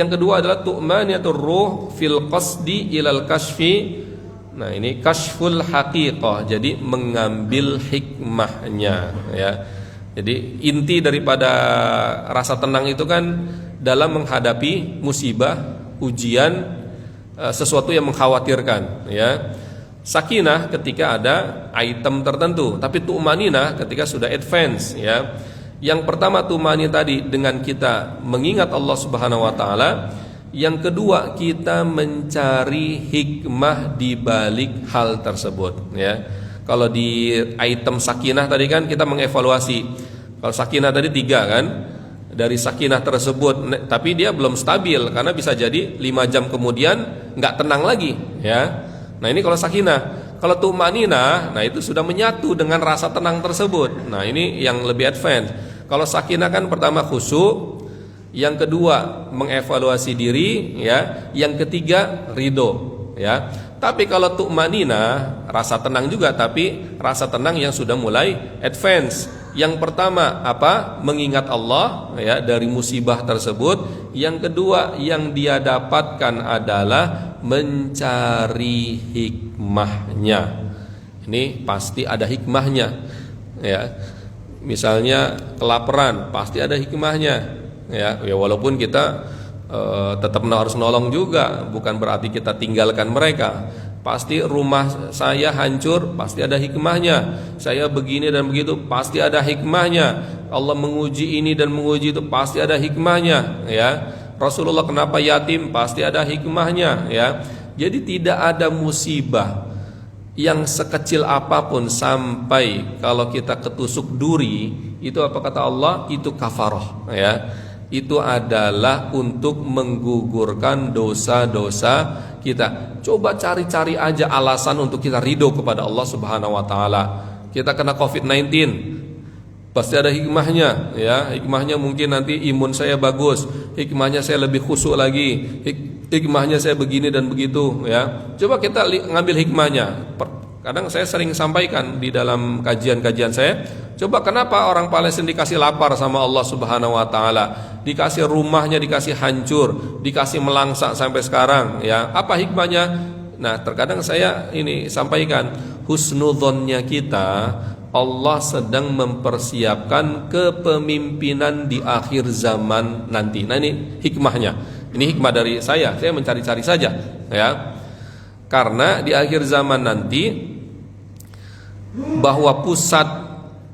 kedua adalah tu'maniyatur ruh fil qasdi ilal kashfi. Nah, ini kashful haqiqah. Jadi mengambil hikmahnya, ya. Jadi inti daripada rasa tenang itu kan dalam menghadapi musibah, ujian, sesuatu yang mengkhawatirkan, ya. Sakinah ketika ada item tertentu, tapi tu'maninah ketika sudah advance, ya. Yang pertama tu'maninah tadi dengan kita mengingat Allah Subhanahu wa taala. Yang kedua kita mencari hikmah di balik hal tersebut, ya. Kalau di item sakinah tadi kan kita mengevaluasi. Kalau sakinah tadi 3 kan. Dari sakinah tersebut, tapi dia belum stabil karena bisa jadi 5 jam kemudian nggak tenang lagi, ya. Nah, ini kalau sakinah. Kalau tu'maninah, nah itu sudah menyatu dengan rasa tenang tersebut. Nah, ini yang lebih advance. Kalau sakinah kan pertama khusyuk, yang kedua mengevaluasi diri, ya. Yang ketiga ridho, ya. Tapi kalau tu'maninah, rasa tenang juga, tapi rasa tenang yang sudah mulai advance. Yang pertama apa? Mengingat Allah, ya, dari musibah tersebut. Yang kedua yang dia dapatkan adalah mencari hikmahnya. Ini pasti ada hikmahnya, ya. Misalnya kelaparan, pasti ada hikmahnya, ya. Ya walaupun kita tetap harus nolong juga, bukan berarti kita tinggalkan mereka. Pasti rumah saya hancur, pasti ada hikmahnya. Saya begini dan begitu, pasti ada hikmahnya. Allah menguji ini dan menguji itu, pasti ada hikmahnya, ya. Rasulullah kenapa yatim, pasti ada hikmahnya, ya. Jadi tidak ada musibah yang sekecil apapun sampai kalau kita ketusuk duri, itu apa kata Allah? Itu kafarah, ya. Itu adalah untuk menggugurkan dosa-dosa kita. Coba cari-cari aja alasan untuk kita ridho kepada Allah Subhanahu wa taala. Kita kena COVID-19, pasti ada hikmahnya, ya. Hikmahnya mungkin nanti imun saya bagus, hikmahnya saya lebih khusyuk lagi, hikmahnya saya begini dan begitu, ya. Coba kita ngambil hikmahnya. Kadang saya sering sampaikan di dalam kajian-kajian saya, coba kenapa orang Palestina dikasih lapar sama Allah Subhanahu wa taala, dikasih rumahnya dikasih hancur, dikasih melangsak sampai sekarang, ya. Apa hikmahnya? Nah, terkadang saya ini sampaikan, husnudzonnya kita, Allah sedang mempersiapkan kepemimpinan di akhir zaman nanti. Nah, ini hikmahnya. Ini hikmah dari saya mencari-cari saja, ya. Karena di akhir zaman nanti bahwa pusat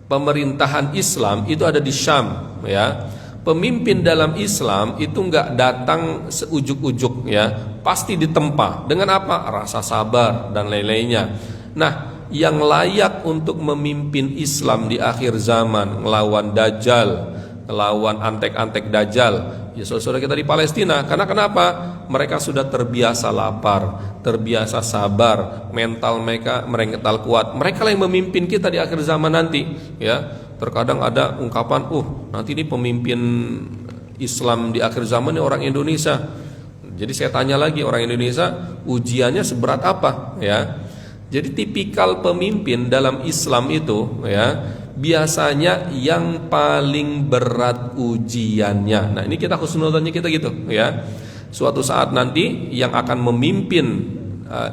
pemerintahan Islam itu ada di Syam, ya. Pemimpin dalam Islam itu enggak datang seujuk-ujuk, ya. Pasti ditempa dengan apa? Rasa sabar dan lain-lainnya. Nah, yang layak untuk memimpin Islam di akhir zaman, ngelawan Dajjal, ngelawan antek-antek Dajjal, ya saudara kita di Palestina. Karena kenapa? Mereka sudah terbiasa lapar, terbiasa sabar, mental mereka kuat. Mereka yang memimpin kita di akhir zaman nanti, ya. Terkadang ada ungkapan, nanti ini pemimpin Islam di akhir zaman ini orang Indonesia. Jadi saya tanya lagi, orang Indonesia ujiannya seberat apa, ya. Jadi tipikal pemimpin dalam Islam itu, ya, biasanya yang paling berat ujiannya. Nah, ini kita husnudzonnya kita gitu, ya. Suatu saat nanti yang akan memimpin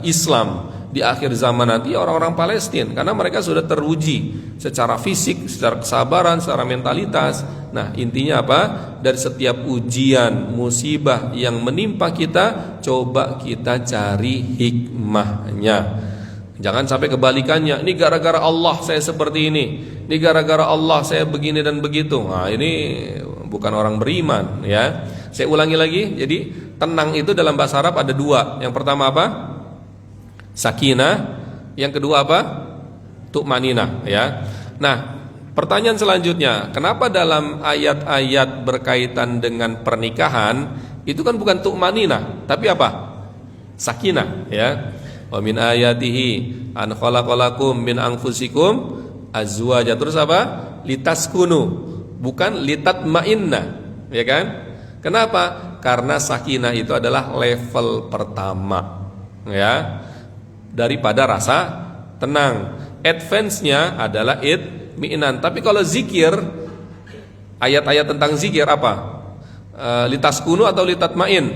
Islam di akhir zaman nanti orang-orang Palestina, karena mereka sudah teruji secara fisik, secara kesabaran, secara mentalitas. Nah, intinya apa? Dari setiap ujian, musibah yang menimpa kita, coba kita cari hikmahnya, Jangan sampai kebalikannya. Ini gara-gara Allah saya seperti ini. Ini gara-gara Allah saya begini dan begitu. Nah, ini bukan orang beriman, ya. Saya ulangi lagi. Jadi tenang itu dalam bahasa Arab ada dua. Yang pertama apa? Sakinah. Yang kedua apa? Tu'maninah, ya. Nah, pertanyaan selanjutnya, kenapa dalam ayat-ayat berkaitan dengan pernikahan itu kan bukan tu'maninah, tapi apa? Sakinah, ya. Wa min ayatihi an khalaqalakum min anfusikum azwaja. Terus apa? Litaskunu, bukan litatma'inna, ya kan? Kenapa? Karena sakinah itu adalah level pertama, ya, daripada rasa tenang. Advance-nya adalah itminan. Tapi kalau zikir, ayat-ayat tentang zikir apa? Litaskunu atau litatmain?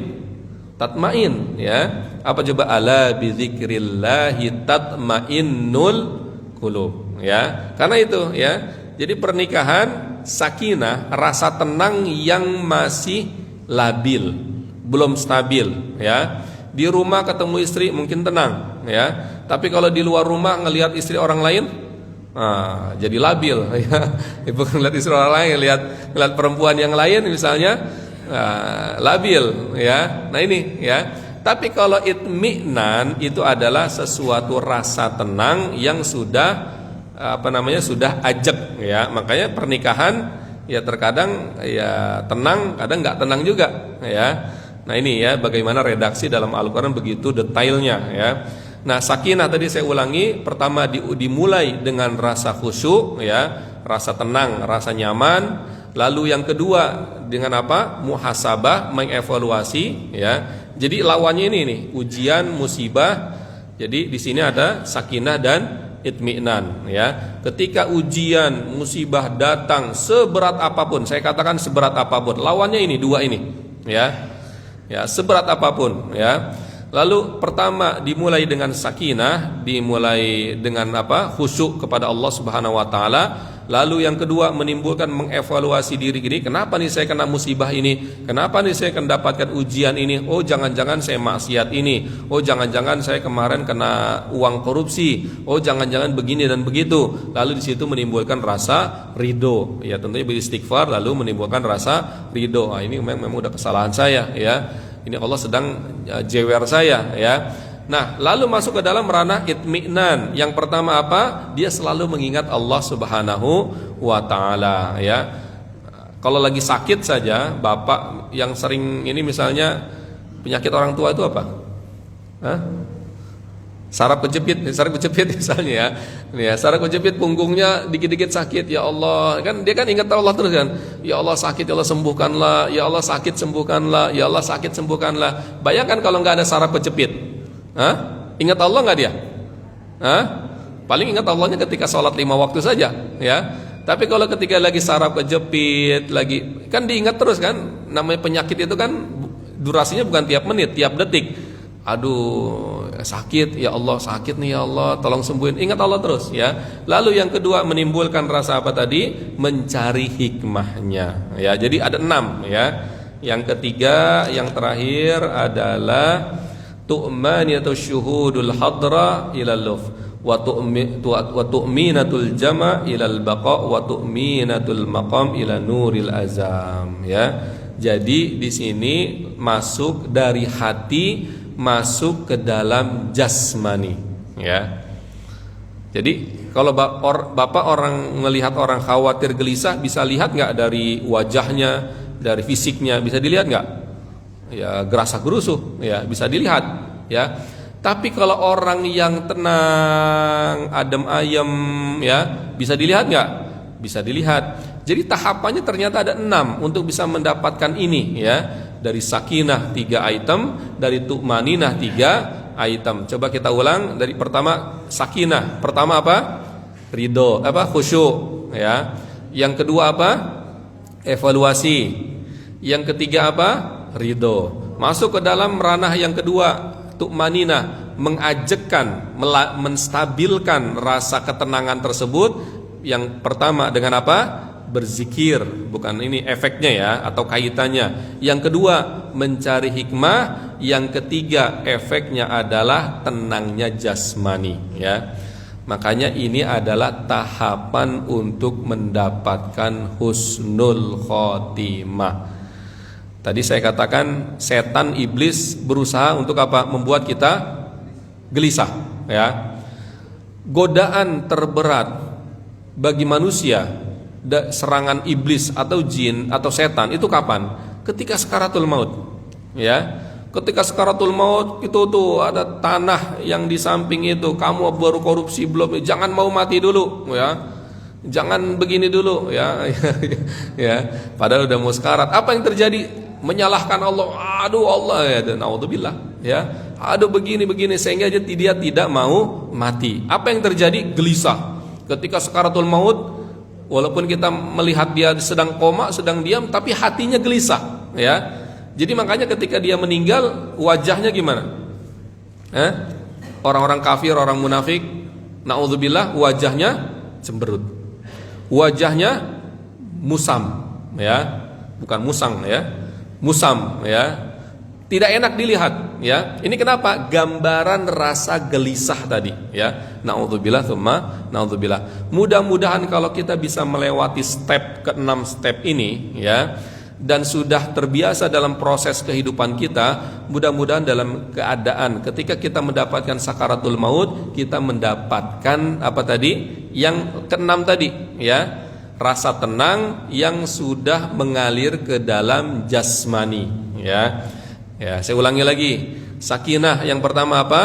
Tatmain, ya. Apa coba? Ala bizikrillahi tatmainnul qulub, ya. Karena itu, ya. Jadi pernikahan sakinah, rasa tenang yang masih labil, belum stabil, ya. Di rumah ketemu istri mungkin tenang, ya. Tapi kalau di luar rumah ngelihat istri orang lain, jadi labil, ya. Bukan ngelihat istri orang lain, ngelihat perempuan yang lain misalnya, labil, ya. Nah ini, ya. Tapi kalau itminan itu adalah sesuatu rasa tenang yang sudah sudah ajak, ya. Makanya pernikahan ya terkadang ya tenang, kadang nggak tenang juga, ya. Nah ini, ya, bagaimana redaksi dalam Al-Quran begitu detailnya, ya. Nah sakinah tadi saya ulangi, pertama dimulai dengan rasa khusyuk, ya, rasa tenang, rasa nyaman. Lalu yang kedua dengan apa? Muhasabah, mengevaluasi, ya. Jadi lawannya ini nih, ujian, musibah. Jadi di sini ada sakinah dan itminan, ya. Ketika ujian, musibah datang seberat apapun, saya katakan seberat apapun, lawannya ini dua ini, ya. Ya, seberat apapun, ya. Lalu pertama dimulai dengan sakinah, dimulai dengan apa? Khusyuk kepada Allah Subhanahu wa taala. Lalu yang kedua menimbulkan mengevaluasi diri ini, kenapa nih saya kena musibah ini? Kenapa nih saya mendapatkan ujian ini? Oh, jangan-jangan saya maksiat ini. Oh, jangan-jangan saya kemarin kena uang korupsi. Oh, jangan-jangan begini dan begitu. Lalu di situ menimbulkan rasa ridho. Ya, tentunya beristighfar lalu menimbulkan rasa ridho. Ini memang udah kesalahan saya, ya. Ini Allah sedang jewer saya, ya. Nah, lalu masuk ke dalam ranah itminan. Yang pertama apa? Dia selalu mengingat Allah Subhanahu wa taala, ya. Kalau lagi sakit saja, bapak yang sering ini misalnya penyakit orang tua itu apa? Saraf kejepit misalnya, ya. Ya, saraf kejepit, punggungnya dikit-dikit sakit, ya Allah. Kan dia kan ingat Allah terus kan. Ya Allah sakit, ya Allah sembuhkanlah. Ya Allah sakit sembuhkanlah. Ya Allah sakit sembuhkanlah. Bayangkan kalau nggak ada saraf kejepit. Ingat Allah nggak dia? Paling ingat Allahnya ketika sholat 5 waktu saja, ya. Tapi kalau ketika lagi saraf kejepit, lagi kan diingat terus kan. Namanya penyakit itu kan durasinya bukan tiap menit, tiap detik. Aduh, sakit, ya Allah sakit nih, ya Allah tolong sembuhin. Ingat Allah terus, ya. Lalu yang kedua menimbulkan rasa apa tadi? Mencari hikmahnya, ya. Jadi ada 6, ya. Yang ketiga, yang terakhir adalah tu'maniyatu syuhudul hadra ilal luf wa tu'minatul jama' ilal baqa wa tu'minatul maqam ila nuril azam, ya. Jadi di sini masuk dari hati masuk ke dalam jasmani, ya. Jadi kalau bapak orang melihat orang khawatir gelisah, bisa lihat nggak dari wajahnya, dari fisiknya, bisa dilihat nggak? Ya, gerasa gerusuh, ya, bisa dilihat, ya. Tapi kalau orang yang tenang, adem ayem, ya, bisa dilihat nggak? Bisa dilihat. Jadi tahapannya ternyata ada 6 untuk bisa mendapatkan ini, ya. Dari sakinah 3 item, dari tu'maninah 3 item. Coba kita ulang dari pertama sakinah. Pertama apa? Ridho, khusyuk, ya. Yang kedua apa? Evaluasi. Yang ketiga apa? Ridho. Masuk ke dalam ranah yang kedua, tu'maninah, mengajakkan, menstabilkan rasa ketenangan tersebut. Yang pertama dengan apa? berzikir, bukan ini efeknya ya atau kaitannya. Yang kedua mencari hikmah, yang ketiga efeknya adalah tenangnya jasmani ya. Makanya ini adalah tahapan untuk mendapatkan husnul khotimah. Tadi saya katakan setan iblis berusaha untuk apa? Membuat kita gelisah ya. Godaan terberat bagi manusia, serangan iblis atau jin atau setan itu kapan? Ketika sakaratul maut ya. Ketika sakaratul maut itu tuh ada tanah yang di samping itu, kamu baru korupsi belum, jangan mau mati dulu ya. Jangan begini dulu ya. Ya, padahal udah mau sekarat. Apa yang terjadi? Menyalahkan Allah. Aduh Allah ya, dan naudzubillah ya. Aduh begini sehingga dia tidak mau mati. Apa yang terjadi? Gelisah. Ketika sakaratul maut, walaupun kita melihat dia sedang koma, sedang diam, tapi hatinya gelisah ya. Jadi makanya ketika dia meninggal, wajahnya gimana? Orang-orang kafir, orang munafik, naudzubillah, wajahnya cemberut. Wajahnya musam ya. Bukan musang ya. Musam ya. Tidak enak dilihat ya. Ini kenapa? Gambaran rasa gelisah tadi ya. Naudzubillah tsumma naudzubillah. Mudah-mudahan kalau kita bisa melewati step ke-6 step ini ya, dan sudah terbiasa dalam proses kehidupan kita, mudah-mudahan dalam keadaan ketika kita mendapatkan sakaratul maut, kita mendapatkan apa tadi? Yang ke-6 tadi ya. Rasa tenang yang sudah mengalir ke dalam jasmani ya. Ya, saya ulangi lagi. Sakinah yang pertama apa?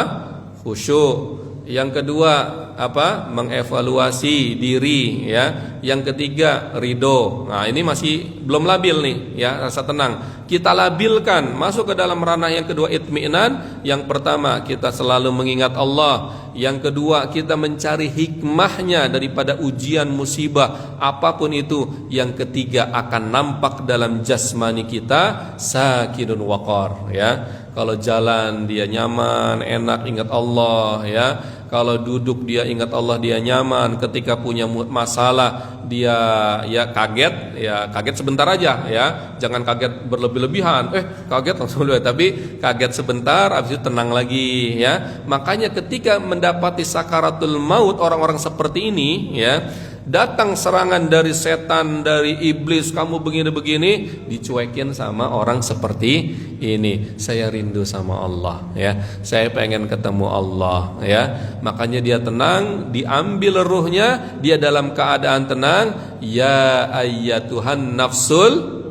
Khusyuk. Yang kedua apa? Mengevaluasi diri ya. Yang ketiga ridho. Nah, ini masih belum labil nih ya, rasa tenang. Kita labilkan, masuk ke dalam ranah yang kedua itminan. Yang pertama kita selalu mengingat Allah. Yang kedua kita mencari hikmahnya daripada ujian musibah apapun itu. Yang ketiga akan nampak dalam jasmani kita sakinun waqar ya. Kalau jalan dia nyaman, enak, ingat Allah ya. Kalau duduk dia ingat Allah, dia nyaman. Ketika punya masalah dia ya kaget sebentar aja ya. Jangan kaget berlebih-lebihan. Kaget langsung dulu, tapi kaget sebentar habis itu tenang lagi ya. Makanya ketika mendapati sakaratul maut orang-orang seperti ini ya, datang serangan dari setan, dari iblis, kamu begini-begini, dicuekin sama orang seperti ini. Saya rindu sama Allah ya. Saya pengen ketemu Allah ya. Makanya dia tenang, diambil ruhnya, dia dalam keadaan tenang. Ya ayyatuhan nafsul.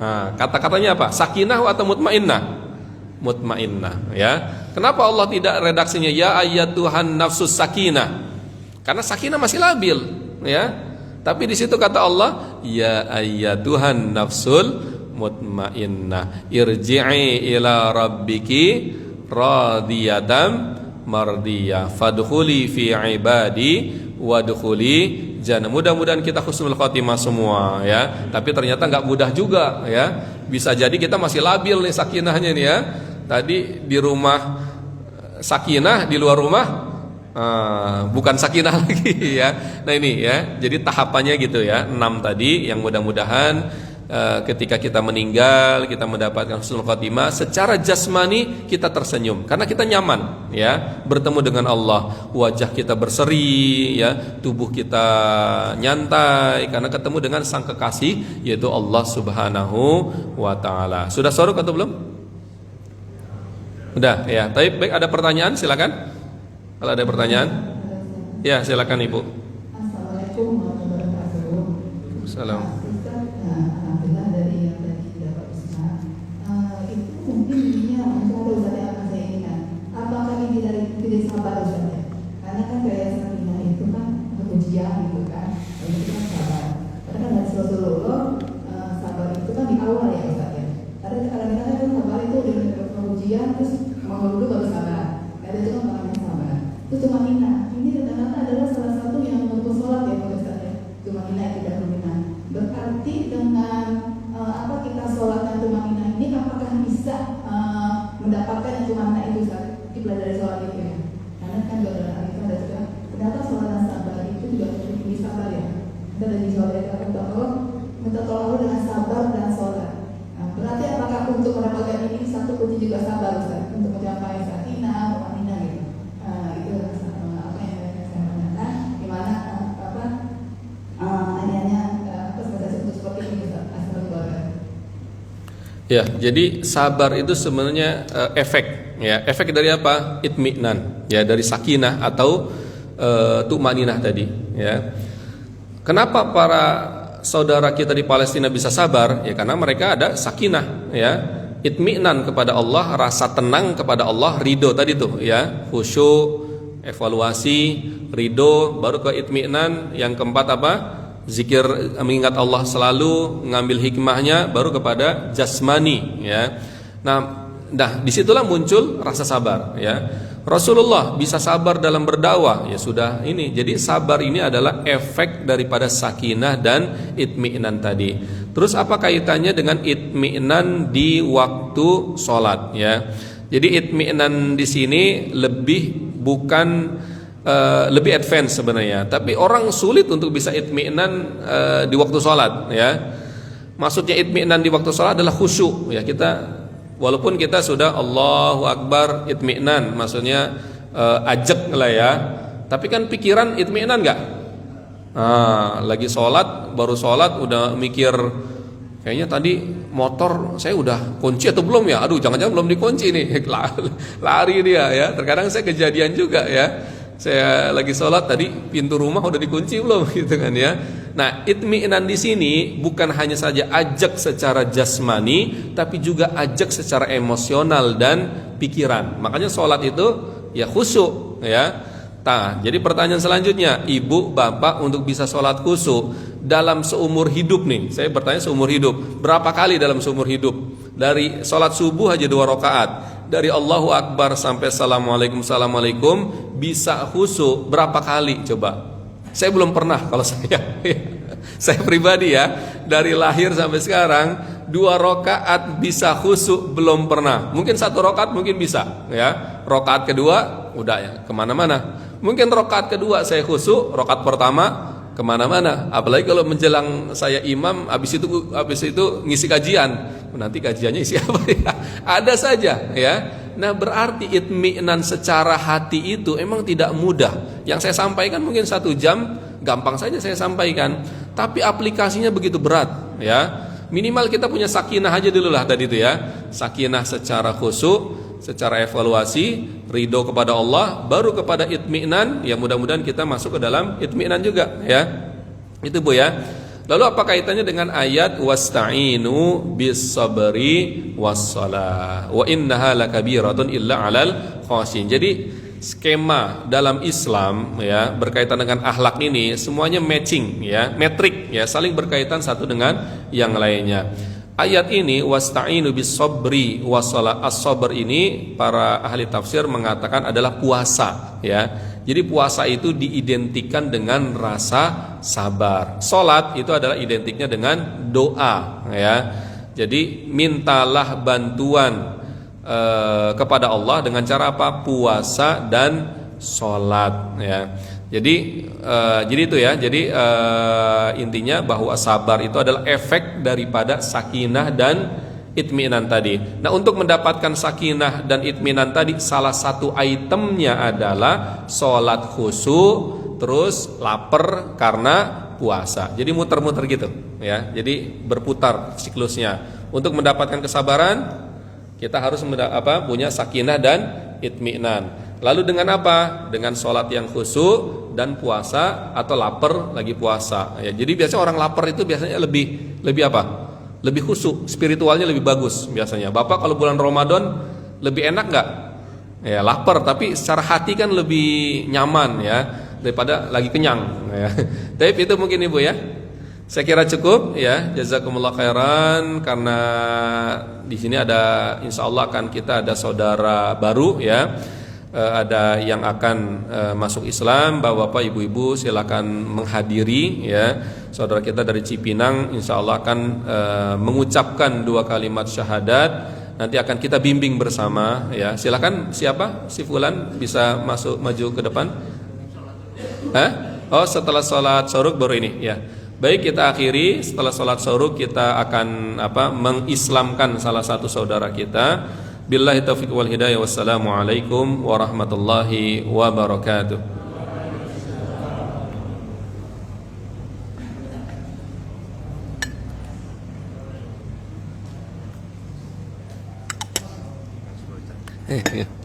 Nah, kata-katanya apa? Sakinah atau mutmainnah? Mutmainnah ya. Kenapa Allah tidak redaksinya ya ayyatuhan nafsus sakinah? Karena sakinah masih labil ya. Tapi di situ kata Allah, ya ayyatuhan nafsul mutmainnah, irji'i ila rabbiki radiyatan mardiyah, fadkhuli fi ibadi wadkhuli jannah. Mudah-mudahan kita husnul khotimah semua ya. Tapi ternyata enggak mudah juga ya. Bisa jadi kita masih labil nih sakinahnya nih ya. Tadi di rumah sakinah, di luar rumah bukan sakinah lagi ya. Nah ini ya, jadi tahapannya gitu ya. 6 tadi yang mudah-mudahan ketika kita meninggal kita mendapatkan husnul khotimah. Secara jasmani kita tersenyum karena kita nyaman ya, bertemu dengan Allah. Wajah kita berseri ya, tubuh kita nyantai karena ketemu dengan sang kekasih yaitu Allah Subhanahu wa taala. Sudah sorok atau belum? Udah ya. Tapi baik, ada pertanyaan silakan. Kalau ada pertanyaan, ya silakan Ibu. Assalamualaikum warahmatullahi wabarakatuh. Assalamualaikum. Alhamdulillah dari yang tadi dapat Ustaz. Itu mungkin ini untuk Ustaz yang akan saya ingat. Apakah ini dari diri sabar Ustaz ya? Karena kan kayak sakinah itu kan ujian gitu kan. Jadi itu kan sabar. Karena kan dari Rasulullah sabar itu kan di awal ya Ustaz ya. Karena kadang-kadang kan sabar itu udah ujian terus mau dulu baru sabar. Karena itu kan namanya sabar. Itu tumanina. Ini ternyata adalah salah satu yang untuk sholat ya Pak Ustaz ya. Tumanina yang tidak tumanina. Berarti dengan apa kita sholat dan tumanina ini apakah bisa mendapatkan yang tumanina itu Ustaz? Dipelajari sholat itu ya. Karena kan juga ada juga ternyata sholat dan sabar itu juga memiliki sabar ya. tadi dijawab kata Allah, minta tolong dengan sabar dan sholat. Nah, berarti apakah untuk mendapatkan ini satu kunci juga sabar Ustaz untuk mencapai sakinah, tumanina gitu. Itu apa yang saya tanyakan, gimana adanya proses seperti ini Ustaz. Assalamualaikum. Ya, jadi sabar itu sebenarnya efek, ya. Efek dari apa? Itmi'nan, ya, dari sakinah atau tumaninah tadi, ya. Kenapa para saudara kita di Palestina bisa sabar? Ya karena mereka ada sakinah, ya. Itmi'nan kepada Allah, rasa tenang kepada Allah, ridho tadi tuh, ya. Khusyuk, evaluasi, ridho, baru ke itmi'nan. Yang keempat apa? Zikir, mengingat Allah selalu, ngambil hikmahnya, baru kepada jasmani, ya. Nah, disitulah muncul rasa sabar, ya. Rasulullah bisa sabar dalam berdakwah, ya sudah ini. Jadi sabar ini adalah efek daripada sakinah dan itmi'nan tadi. Terus apa kaitannya dengan itmi'nan di waktu sholat, ya? Jadi itmi'nan di sini lebih advance sebenarnya. Tapi orang sulit untuk bisa itmi'nan di waktu sholat, ya. Maksudnya itmi'nan di waktu sholat adalah khusyuk, ya. Walaupun kita sudah Allahu Akbar itmi'nan, maksudnya ajak lah, ya. Tapi kan pikiran itmi'nan enggak? Lagi sholat, baru sholat udah mikir, kayaknya tadi motor saya udah kunci atau belum ya? Aduh, jangan-jangan belum dikunci nih. Lari dia, ya. Terkadang saya kejadian juga, ya. Saya lagi sholat tadi pintu rumah udah dikunci belum, gitu kan, ya. Nah, itmi'nan di sini bukan hanya saja ajak secara jasmani, tapi juga ajak secara emosional dan pikiran. Makanya sholat itu ya khusyuk, ya. Nah, jadi pertanyaan selanjutnya, ibu, bapak untuk bisa sholat khusyuk dalam seumur hidup nih, saya bertanya seumur hidup, berapa kali dalam seumur hidup? Dari sholat subuh aja 2 rakaat, dari Allahu Akbar sampai Assalamualaikum bisa khusyuk berapa kali coba? Saya belum pernah kalau saya pribadi, ya, dari lahir sampai sekarang 2 rakaat bisa khusyuk belum pernah. Mungkin 1 rakaat mungkin bisa, ya. Rakaat kedua udah, ya, kemana-mana. Mungkin rakaat kedua saya khusyuk, rakaat pertama kemana-mana. Apalagi kalau menjelang saya imam, habis itu ngisi kajian. Nanti kajiannya isi apa, ya? Ada saja, ya. Nah, berarti itmi'nan secara hati itu emang tidak mudah. Yang saya sampaikan mungkin 1 jam gampang saja saya sampaikan, tapi aplikasinya begitu berat, ya. Minimal kita punya sakinah aja dulu lah tadi itu, ya. Sakinah secara khusyuk, secara evaluasi, ridho kepada Allah, baru kepada itmi'nan. Ya, mudah-mudahan kita masuk ke dalam itmi'nan juga, ya. Itu, Bu, ya. Lalu apa kaitannya dengan ayat wasta'inu bis-sabri was-shalah wa innaha lakabiratun illa 'alal khashin. Jadi skema dalam Islam, ya, berkaitan dengan akhlak ini semuanya matching, ya, metrik, ya, saling berkaitan satu dengan yang lainnya. Ayat ini wasta'inu bis-sabri was-shalah, as-sabr ini para ahli tafsir mengatakan adalah puasa, ya. Jadi puasa itu diidentikan dengan rasa sabar. Salat itu adalah identiknya dengan doa, ya. Jadi mintalah bantuan kepada Allah dengan cara apa? Puasa dan salat, ya. Jadi itu, ya. Jadi intinya bahwa sabar itu adalah efek daripada sakinah dan itminan tadi. Nah, untuk mendapatkan sakinah dan itminan tadi, salah satu itemnya adalah sholat khusyuk, terus lapar karena puasa. Jadi muter-muter gitu, ya. Jadi berputar siklusnya. Untuk mendapatkan kesabaran, kita harus punya sakinah dan itminan. Lalu dengan apa? Dengan sholat yang khusyuk dan puasa, atau lapar lagi puasa. Ya, jadi biasanya orang lapar itu biasanya lebih apa? Lebih khusyuk, spiritualnya lebih bagus biasanya. Bapak kalau bulan Ramadan lebih enak nggak? Ya, lapar, tapi secara hati kan lebih nyaman, ya, daripada lagi kenyang, ya. Tapi itu mungkin, Ibu, ya. Saya kira cukup, ya. Jazakumullah khairan. Karena di sini ada, insya Allah kita ada saudara baru, ya. Ada yang akan masuk Islam, Bapak-bapak, ibu-ibu silakan menghadiri, ya. Saudara kita dari Cipinang insya Allah akan mengucapkan 2 kalimat syahadat. Nanti akan kita bimbing bersama, ya. Silakan, siapa? Si Fulan bisa maju ke depan. Oh, setelah sholat syuruk baru ini, ya. Baik, kita akhiri. Setelah sholat zuhur kita akan mengislamkan salah satu saudara kita. Billahi taufiq wal hidayah. Wassalamualaikum warahmatullahi wabarakatuh. Yeah.